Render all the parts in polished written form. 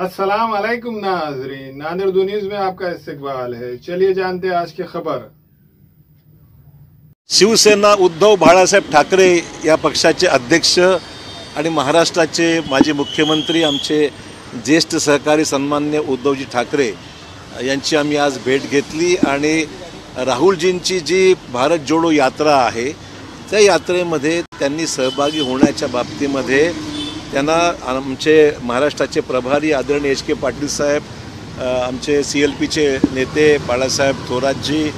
अस्सलाम वालेकुम नाज़रीन, नांदेड़ उर्दू न्यूज में आपका इस्तकबाल है। चलिए जानते हैं आज की खबर। शिवसेना उद्धव बाळासाहेब ठाकरे या पक्षाचे अध्यक्ष आणि महाराष्ट्राचे माजी मुख्यमंत्री आमचे ज्येष्ठ सहकारी सन्मान्य उद्धवजी ठाकरे यांची आम्ही आज भेट घेतली आणि राहुलजींची जी भारत जोडो यात्रा आहे त्या यात्रेमध्ये त्यांनी सहभागी होण्याच्या बाबतीमध्ये त्यांना आमचे महाराष्ट्राचे प्रभारी आदरणीय एच के पाटील साहेब, आमचे CLPचे नेते बाळासाहेब थोरातजी,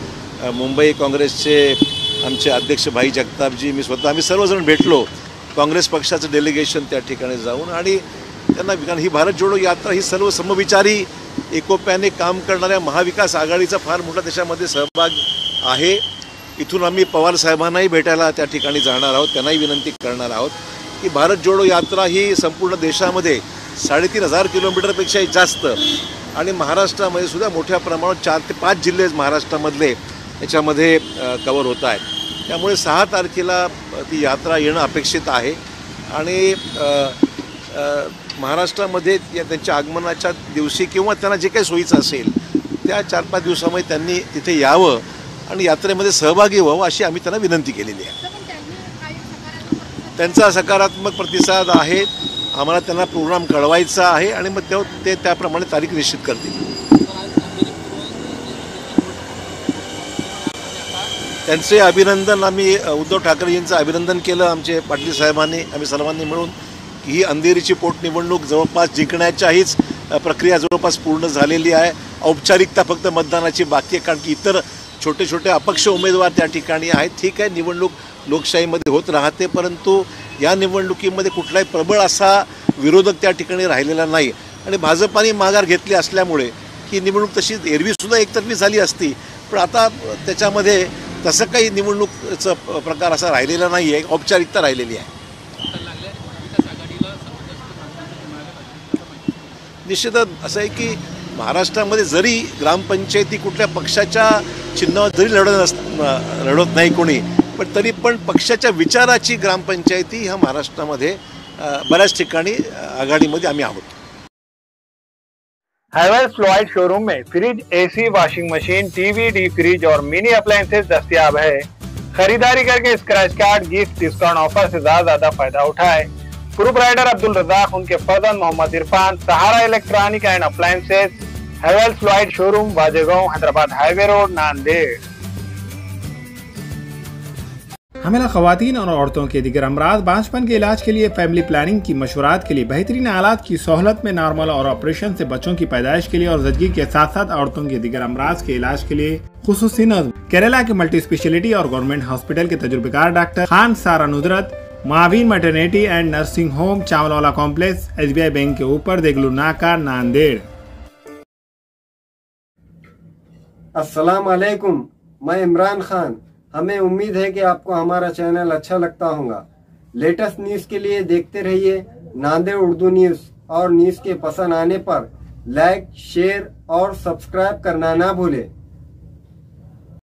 मुंबई काँग्रेसचे आमचे अध्यक्ष भाई जगतापजी, मी स्वतः आम्ही सर्वजण भेटलो काँग्रेस पक्षाचं डेलिगेशन त्या ठिकाणी जाऊन आणि त्यांना कारण ही भारत जोडो यात्रा ही सर्व समविचारी एकोप्याने काम करणाऱ्या महाविकास आघाडीचा फार मोठा त्याच्यामध्ये सहभाग आहे। इथून आम्ही पवार साहेबांनाही भेटायला त्या ठिकाणी जाणार आहोत, त्यांनाही विनंती करणार आहोत की भारत जोडो यात्रा ही संपूर्ण देशामध्ये 3,500 किलोमीटरपेक्षाही जास्त आणि महाराष्ट्रामध्ये सुद्धा मोठ्या प्रमाणात 4 ते 5 जिल्हे महाराष्ट्रामधले याच्यामध्ये कव्हर होत आहेत। त्यामुळे 6 तारखेला ती यात्रा येणं अपेक्षित आहे आणि महाराष्ट्रामध्ये त्यांच्या आगमनाच्या दिवशी किंवा त्यांना जे काही सोयीचं असेल त्या 4-5 दिवसामध्ये त्यांनी तिथे यावं आणि यात्रेमध्ये सहभागी व्हावं अशी आम्ही त्यांना विनंती केलेली आहे। त्यांचा सकारात्मक प्रतिसाद आहे, आम्हाला त्यांना प्रोग्राम कळवायचा आहे आणि मग ते त्याप्रमाणे तारीख निश्चित करतील। त्यांचे अभिनंदन आम्ही उद्धव ठाकरेजींचं अभिनंदन केलं आमचे पाटील साहेबांनी, आम्ही सर्वांनी मिळून की ही अंधेरीची पोटनिवडणूक जवळपास जिंकण्याच्याहीच प्रक्रिया जवळपास पूर्ण झालेली आहे। औपचारिकता फक्त मतदानाची बाकी आहे, कारण की इतर छोटे छोटे अपक्ष उमेदवार त्या ठिकाणी आहेत। ठीक आहे, निवडणूक लोकशाहीमध्ये होत राहते, परंतु या निवडणुकीमध्ये कुठलाही प्रबळ असा विरोधक त्या ठिकाणी राहिलेला नाही आणि भाजपाने माघार घेतली असल्यामुळे ही निवडणूक तशी एरवीसुद्धा एकतर्फी झाली असती, पण आता त्याच्यामध्ये तसं काही निवडणूकचा प्रकार असा राहिलेला नाही आहे, औपचारिकता राहिलेली आहे। निश्चितच असं आहे की महाराष्ट्रामध्ये जरी ग्रामपंचायती कुठल्या पक्षाच्या चिन्हावर जरी लढत नाही कोणी, पण तरी पण पक्षाच्या विचाराची ग्रामपंचायती ह्या महाराष्ट्रामध्ये बऱ्याच ठिकाणी आघाडीमध्ये आम्ही आहोत। हैवेल्स फ्लोराइड शोरूम में fridge, AC, washing machine, TV, deep fridge और मिनी अप्लायंसेस दस्तयाब है। खरीदारी करके scratch card, gift, discount offer से ज्यादा फायदा उठाए। प्रोप्राइटर अब्दुल रज़ाक, उनके फर्जंद Mohammed Irfan, Sahara electronic and appliances, Havells Fluoride showroom, Wajegaon, Hyderabad highway road, Nanded. हमेला ख़वातीन और औरतों के दिगर अमराज बांझपन के इलाज के लिए फैमिली प्लानिंग की मशवरात के लिए बेहतरीन आलात की सहूलत में नॉर्मल और ऑपरेशन से बच्चों की पैदाइश के लिए और ज़चगी के साथ साथ औरतों के दिगर अमराज के इलाज के लिए खुसूसी नज़्म केरला के मल्टी स्पेशलिटी और गवर्नमेंट हॉस्पिटल के तजुर्बेकार डॉक्टर खान सारा नुदरत, मावीन maternity and nursing home, Chawalwala complex, SBI bank के ऊपर, देगलू नाका, नांदेड़। अस्सलाम वालेकुम, मैं इमरान खान। हमें उम्मीद है कि आपको हमारा चैनल अच्छा लगता होगा। लेटेस्ट न्यूज़ के लिए देखते रहिए नांदेड़ उर्दू न्यूज़ और न्यूज़ के पसंद आने पर लाइक, शेयर और सब्सक्राइब करना ना भूलें।